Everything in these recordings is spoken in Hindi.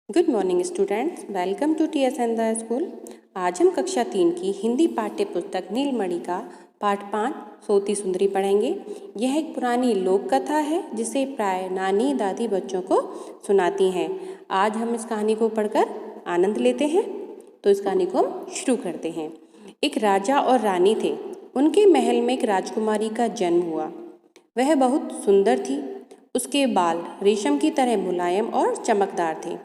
Good morning students, welcome to TSN the school. आज हम कक्षा 3 की हिंदी पाठ्य पुस्तक नीलमणि का पाठ 5 सोती सुंदरी पढ़ेंगे। यह एक पुरानी लोक कथा है जिसे प्राय नानी दादी बच्चों को सुनाती हैं। आज हम इस कहानी को पढ़कर आनंद लेते हैं। तो इस कहानी को हम शुरू करते हैं। एक राजा और रानी थे। उनके महल में एक राजकुमारी का जन्म हुआ। वह बहुत सुंदर थी। उसके बाल रेशम की तरह मुलायम और चमकदार थे।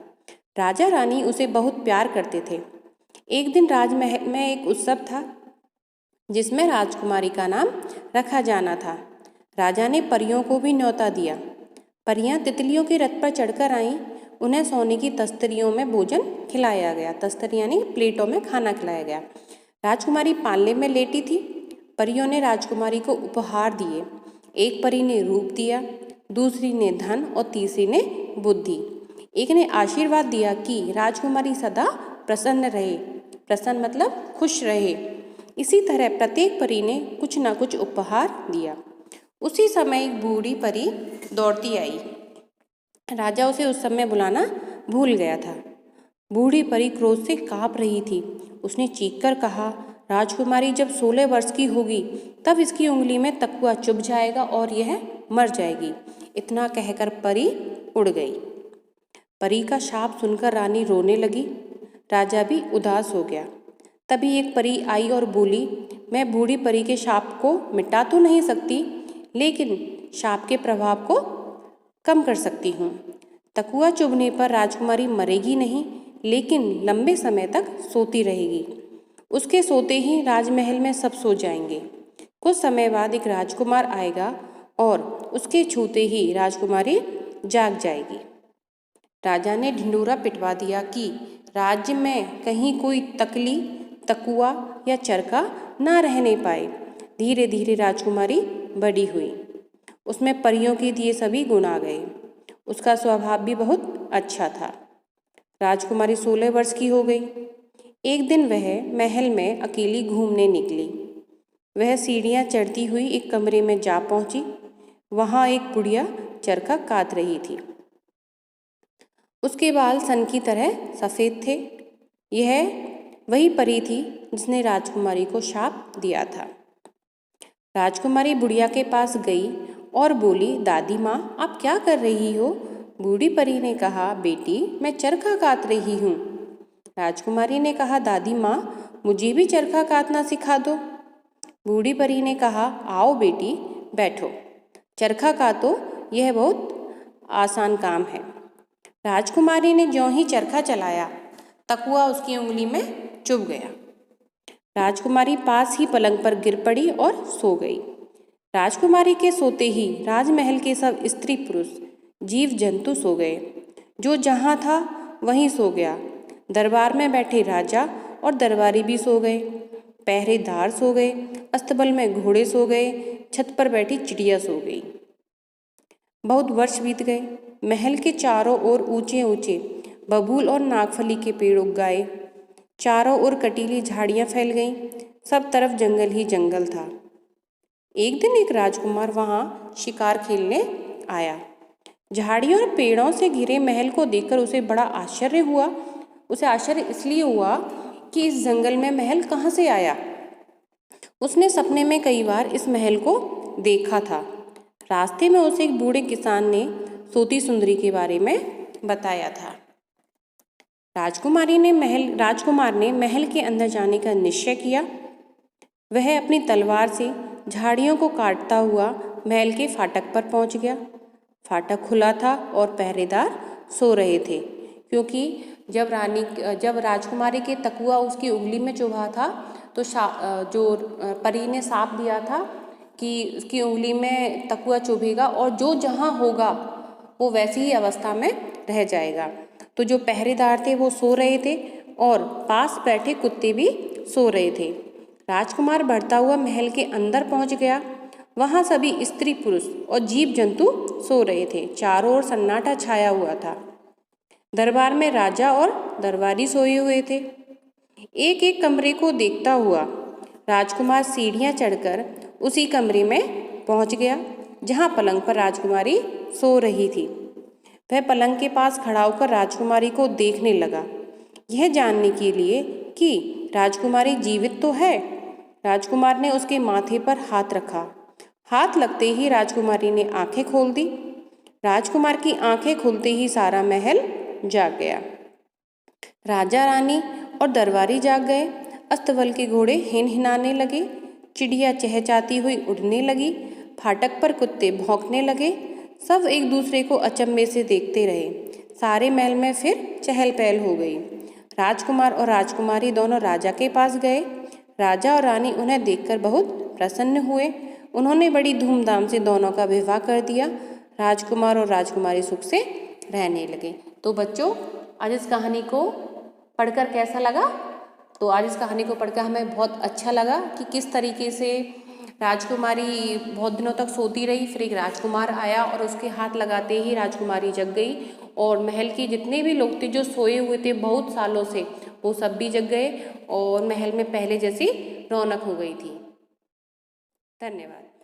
राजा रानी उसे बहुत प्यार करते थे। एक दिन राजमहल में एक उत्सव था जिसमें राजकुमारी का नाम रखा जाना था। राजा ने परियों को भी न्योता दिया। परियां तितलियों के रथ पर चढ़कर आईं। उन्हें सोने की तस्तरियों में भोजन खिलाया गया। तस्तरी यानी प्लेटों में खाना खिलाया गया। राजकुमारी पालने में लेटी थी। परियों ने राजकुमारी को उपहार दिए। एक परी ने रूप दिया, दूसरी ने धन और तीसरी ने बुद्धि। एक ने आशीर्वाद दिया कि राजकुमारी सदा प्रसन्न रहे। प्रसन्न मतलब खुश रहे। इसी तरह प्रत्येक परी ने कुछ न कुछ उपहार दिया। उसी समय एक बूढ़ी परी दौड़ती आई। राजा उसे उस समय बुलाना भूल गया था। बूढ़ी परी क्रोध से काँप रही थी। उसने चीखकर कहा, राजकुमारी जब 16 वर्ष की होगी तब इसकी उंगली में तकुआ चुभ जाएगा और यह मर जाएगी। इतना कहकर परी उड़ गई। परी का शाप सुनकर रानी रोने लगी। राजा भी उदास हो गया। तभी एक परी आई और बोली, मैं बूढ़ी परी के शाप को मिटा तो नहीं सकती, लेकिन शाप के प्रभाव को कम कर सकती हूँ। तकुआ चुभने पर राजकुमारी मरेगी नहीं, लेकिन लंबे समय तक सोती रहेगी। उसके सोते ही राजमहल में सब सो जाएंगे। कुछ समय बाद एक राजकुमार आएगा और उसके छूते ही राजकुमारी जाग जाएगी। राजा ने ढिंढोरा पिटवा दिया कि राज्य में कहीं कोई तकली, तकुआ या चरखा ना रहने पाए। धीरे धीरे राजकुमारी बड़ी हुई। उसमें परियों के दिए सभी गुण आ गए। उसका स्वभाव भी बहुत अच्छा था। राजकुमारी 16 वर्ष की हो गई। एक दिन वह महल में अकेली घूमने निकली। वह सीढ़ियाँ चढ़ती हुई एक कमरे में जा पहुँची। वहाँ एक बुढ़िया चरखा कात रही थी। उसके बाल सन की तरह सफ़ेद थे। यह वही परी थी जिसने राजकुमारी को शाप दिया था। राजकुमारी बुढ़िया के पास गई और बोली, दादी माँ, आप क्या कर रही हो? बूढ़ी परी ने कहा, बेटी, मैं चरखा कात रही हूँ। राजकुमारी ने कहा, दादी माँ, मुझे भी चरखा कातना सिखा दो। बूढ़ी परी ने कहा, आओ बेटी, बैठो, चरखा कातो, यह बहुत आसान काम है। राजकुमारी ने ज्यों ही चरखा चलाया, तकुआ उसकी उंगली में चुभ गया। राजकुमारी पास ही पलंग पर गिर पड़ी और सो गई। राजकुमारी के सोते ही राजमहल के सब स्त्री पुरुष जीव जंतु सो गए। जो जहाँ था वहीं सो गया। दरबार में बैठे राजा और दरबारी भी सो गए। पहरेदार सो गए। अस्तबल में घोड़े सो गए। छत पर बैठी चिड़िया सो गई। बहुत वर्ष बीत गए। महल के चारों ओर ऊंचे ऊंचे बबूल और नागफली के पेड़ उग गए। चारों ओर कटीली झाड़ियां फैल गईं। सब तरफ जंगल ही जंगल था। एक दिन एक राजकुमार वहां शिकार खेलने आया। झाड़ियों और पेड़ों से घिरे महल को देखकर उसे बड़ा आश्चर्य हुआ। उसे आश्चर्य इसलिए हुआ कि इस जंगल में महल कहाँ से आया। उसने सपने में कई बार इस महल को देखा था। रास्ते में उसे एक बूढ़े किसान ने सोती सुंदरी के बारे में बताया था। राजकुमार ने महल के अंदर जाने का निश्चय किया। वह अपनी तलवार से झाड़ियों को काटता हुआ महल के फाटक पर पहुंच गया। फाटक खुला था और पहरेदार सो रहे थे, क्योंकि जब राजकुमारी के तकुआ उसकी उंगली में चुभा था तो जो परी ने शाप दिया था कि उसकी उंगली में तकुआ चुभेगा और जो जहाँ होगा वो वैसी ही अवस्था में रह जाएगा। तो जो पहरेदार थे वो सो रहे थे और पास बैठे कुत्ते भी सो रहे थे। राजकुमार बढ़ता हुआ महल के अंदर पहुंच गया। वहाँ सभी स्त्री पुरुष और जीव जंतु सो रहे थे। चारों ओर सन्नाटा छाया हुआ था। दरबार में राजा और दरबारी सोए हुए थे। एक एक कमरे को देखता हुआ राजकुमार सीढ़ियाँ चढ़कर उसी कमरे में पहुंच गया जहां पलंग पर राजकुमारी सो रही थी। वह पलंग के पास खड़ा होकर राजकुमारी को देखने लगा, यह जानने के लिए कि राजकुमारी जीवित तो है। राजकुमार ने उसके माथे पर हाथ रखा। हाथ लगते ही राजकुमारी ने आंखें खोल दी। राजकुमार की आंखें खुलते ही सारा महल जाग गया। राजा रानी और दरबारी जाग गए। अस्तबल के घोड़े हिनहिनाने लगे, चिड़िया चहचहाती हुई उड़ने लगी, फाटक पर कुत्ते भौंकने लगे। सब एक दूसरे को अचंभे से देखते रहे। सारे महल में फिर चहल पहल हो गई। राजकुमार और राजकुमारी दोनों राजा के पास गए। राजा और रानी उन्हें देखकर बहुत प्रसन्न हुए। उन्होंने बड़ी धूमधाम से दोनों का विवाह कर दिया। राजकुमार और राजकुमारी सुख से रहने लगे। तो बच्चों, आज इस कहानी को पढ़कर कैसा लगा? तो आज इस कहानी को पढ़कर हमें बहुत अच्छा लगा कि किस तरीके से राजकुमारी बहुत दिनों तक सोती रही, फिर एक राजकुमार आया और उसके हाथ लगाते ही राजकुमारी जग गई और महल के जितने भी लोग थे जो सोए हुए थे बहुत सालों से, वो सब भी जग गए और महल में पहले जैसी रौनक हो गई थी। धन्यवाद।